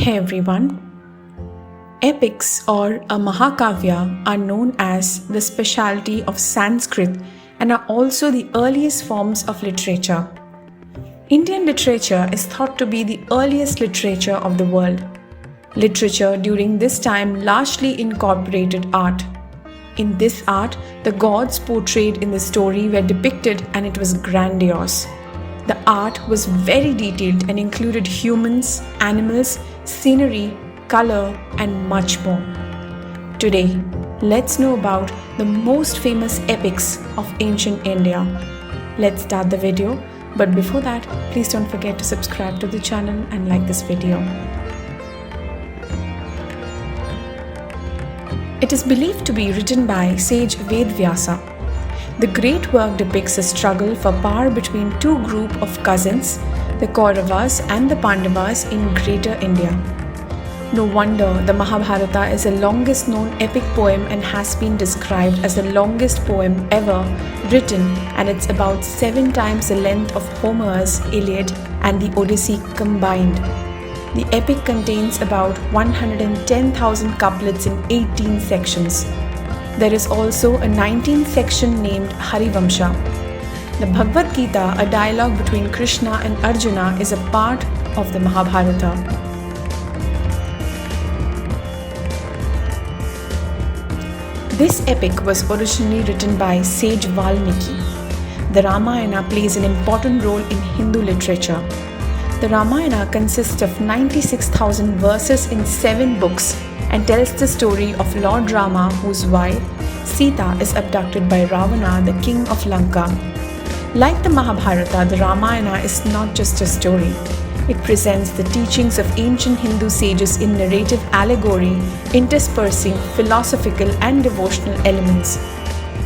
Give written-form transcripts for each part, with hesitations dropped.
Hey everyone. Epics or a Mahakavya are known as the specialty of Sanskrit and are also the earliest forms of literature. Indian literature is thought to be the earliest literature of the world. Literature during this time largely incorporated art. In this art, the gods portrayed in the story were depicted and it was grandiose. The art was very detailed and included humans, animals, scenery, color, and much more. Today, let's know about the most famous epics of ancient India. Let's start the video, but before that, please don't forget to subscribe to the channel and like this video. It is believed to be written by sage Vedvyasa. The great work depicts a struggle for power between two groups of cousins, the Kauravas and the Pandavas in Greater India. No wonder the Mahabharata is the longest known epic poem and has been described as the longest poem ever written, and it's about 7 times the length of Homer's Iliad and the Odyssey combined. The epic contains about 110,000 couplets in 18 sections. There is also a 19th section named Harivamsha. The Bhagavad Gita, a dialogue between Krishna and Arjuna, is a part of the Mahabharata. This epic was originally written by sage Valmiki. The Ramayana plays an important role in Hindu literature. The Ramayana consists of 96,000 verses in 7 books and tells the story of Lord Rama, whose wife, Sita, is abducted by Ravana, the king of Lanka. Like the Mahabharata, the Ramayana is not just a story. It presents the teachings of ancient Hindu sages in narrative allegory, interspersing philosophical and devotional elements.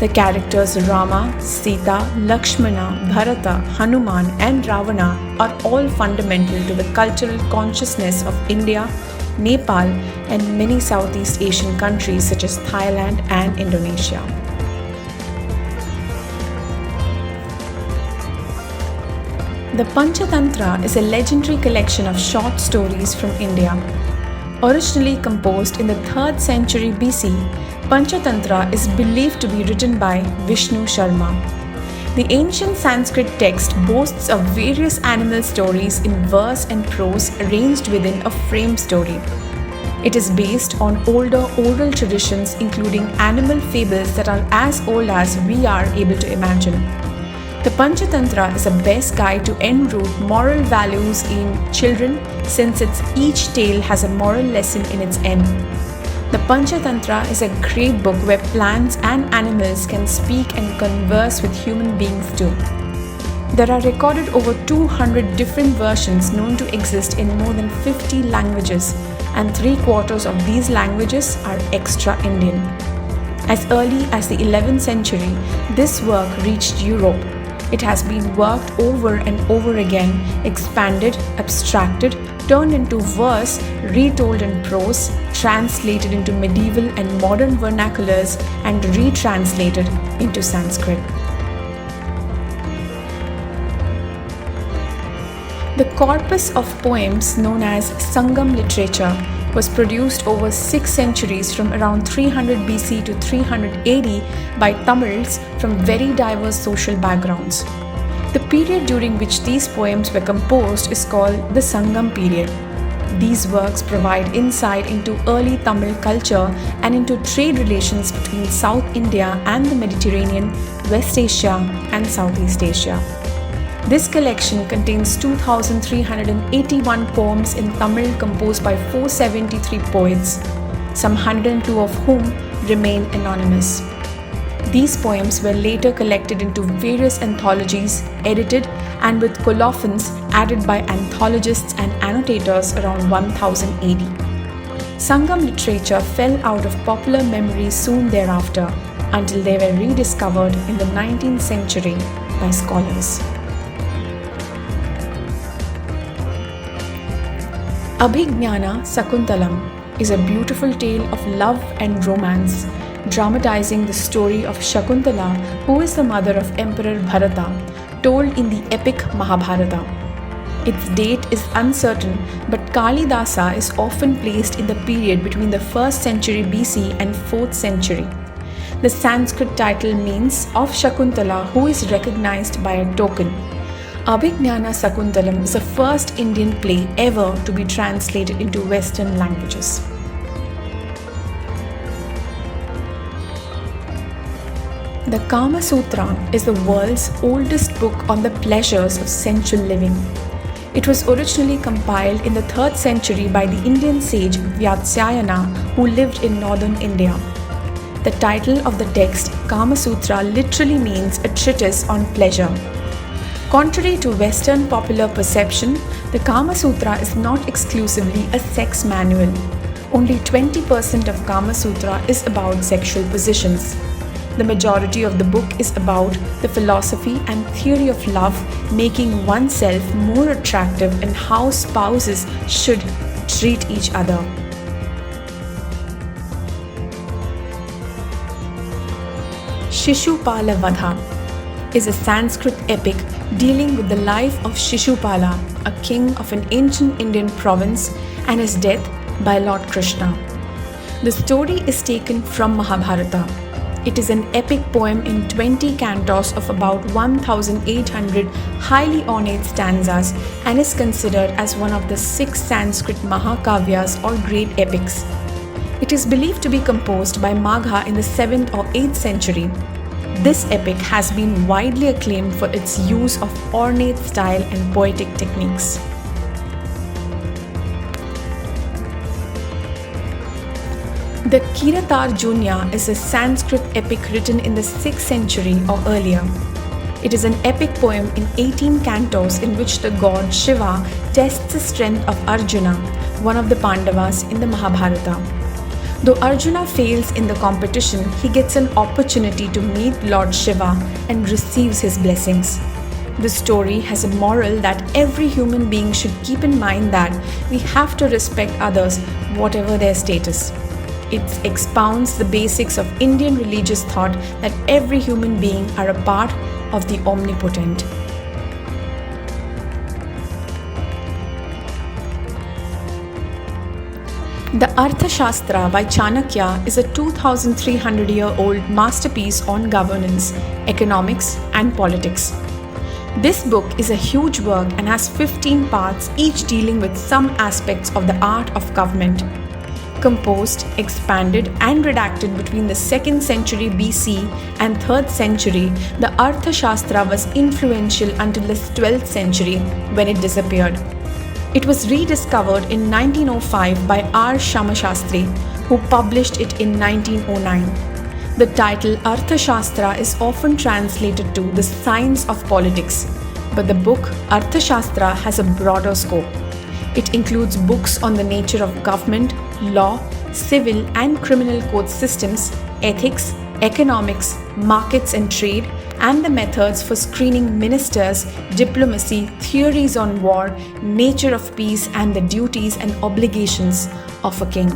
The characters Rama, Sita, Lakshmana, Bharata, Hanuman, and Ravana are all fundamental to the cultural consciousness of India, Nepal, and many Southeast Asian countries such as Thailand and Indonesia. The Panchatantra is a legendary collection of short stories from India. Originally composed in the 3rd century BC, Panchatantra is believed to be written by Vishnu Sharma. The ancient Sanskrit text boasts of various animal stories in verse and prose arranged within a frame story. It is based on older oral traditions including animal fables that are as old as we are able to imagine. The Panchatantra is a best guide to enroot moral values in children since each tale has a moral lesson in its end. The Panchatantra is a great book where plants and animals can speak and converse with human beings too. There are recorded over 200 different versions known to exist in more than 50 languages, and 3/4 of these languages are extra-Indian. As early as the 11th century, this work reached Europe. It has been worked over and over again, expanded, abstracted, turned into verse, retold in prose, translated into medieval and modern vernaculars, and retranslated into Sanskrit. The corpus of poems known as Sangam literature was produced over 6 centuries from around 300 BC to 300 AD by Tamils from very diverse social backgrounds. The period during which these poems were composed is called the Sangam period. These works provide insight into early Tamil culture and into trade relations between South India and the Mediterranean, West Asia, and Southeast Asia. This collection contains 2,381 poems in Tamil composed by 473 poets, some 102 of whom remain anonymous. These poems were later collected into various anthologies, edited, and with colophons added by anthologists and annotators around 1000 AD. Sangam literature fell out of popular memory soon thereafter until they were rediscovered in the 19th century by scholars. Abhijnanashakuntalam is a beautiful tale of love and romance, dramatizing the story of Shakuntala, who is the mother of Emperor Bharata, told in the epic Mahabharata. Its date is uncertain, but Kalidasa is often placed in the period between the 1st century BC and 4th century. The Sanskrit title means of Shakuntala who is recognized by a token. Abhijnanashakuntalam is the first Indian play ever to be translated into Western languages. The Kamasutra is the world's oldest book on the pleasures of sensual living. It was originally compiled in the 3rd century by the Indian sage Vatsyayana, who lived in northern India. The title of the text, Kamasutra, literally means a treatise on pleasure. Contrary to Western popular perception, the Kamasutra is not exclusively a sex manual. Only 20% of Kamasutra is about sexual positions. The majority of the book is about the philosophy and theory of love, making oneself more attractive and how spouses should treat each other. Shishupala Vadha is a Sanskrit epic dealing with the life of Shishupala, a king of an ancient Indian province, and his death by Lord Krishna. The story is taken from Mahabharata. It is an epic poem in 20 cantos of about 1,800 highly ornate stanzas and is considered as one of the 6 Sanskrit Mahakavyas or great epics. It is believed to be composed by Magha in the 7th or 8th century. This epic has been widely acclaimed for its use of ornate style and poetic techniques. The Kiratarjuniya is a Sanskrit epic written in the 6th century or earlier. It is an epic poem in 18 cantos in which the god Shiva tests the strength of Arjuna, one of the Pandavas in the Mahabharata. Though Arjuna fails in the competition, he gets an opportunity to meet Lord Shiva and receives his blessings. The story has a moral that every human being should keep in mind, that we have to respect others, whatever their status. It expounds the basics of Indian religious thought that every human being are a part of the omnipotent. The Arthashastra by Chanakya is a 2,300-year-old masterpiece on governance, economics, and politics. This book is a huge work and has 15 parts, each dealing with some aspects of the art of government. Composed, expanded, and redacted between the 2nd century BC and 3rd century, the Arthashastra was influential until the 12th century, when it disappeared. It was rediscovered in 1905 by R. Shamashastri, who published it in 1909. The title Arthashastra is often translated to the science of politics, but the book Arthashastra has a broader scope. It includes books on the nature of government, law, civil and criminal court systems, ethics, economics, markets and trade, and the methods for screening ministers, diplomacy, theories on war, nature of peace, and the duties and obligations of a king.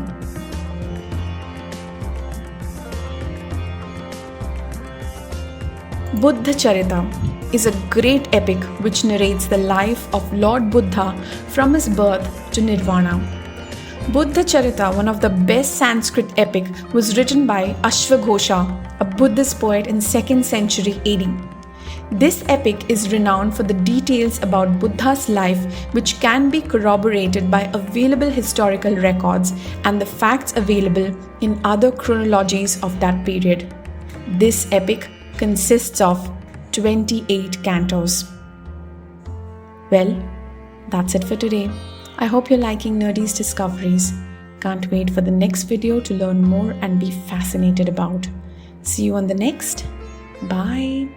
Buddhacharita is a great epic which narrates the life of Lord Buddha from his birth to Nirvana. Buddhacharita, one of the best Sanskrit epic, was written by Ashvaghosha, a Buddhist poet in 2nd century AD. This epic is renowned for the details about Buddha's life, which can be corroborated by available historical records and the facts available in other chronologies of that period. This epic consists of 28 cantos. Well, that's it for today. I hope you're liking Nerdies Discoveries. Can't wait for the next video to learn more and be fascinated about. See you on the next. Bye.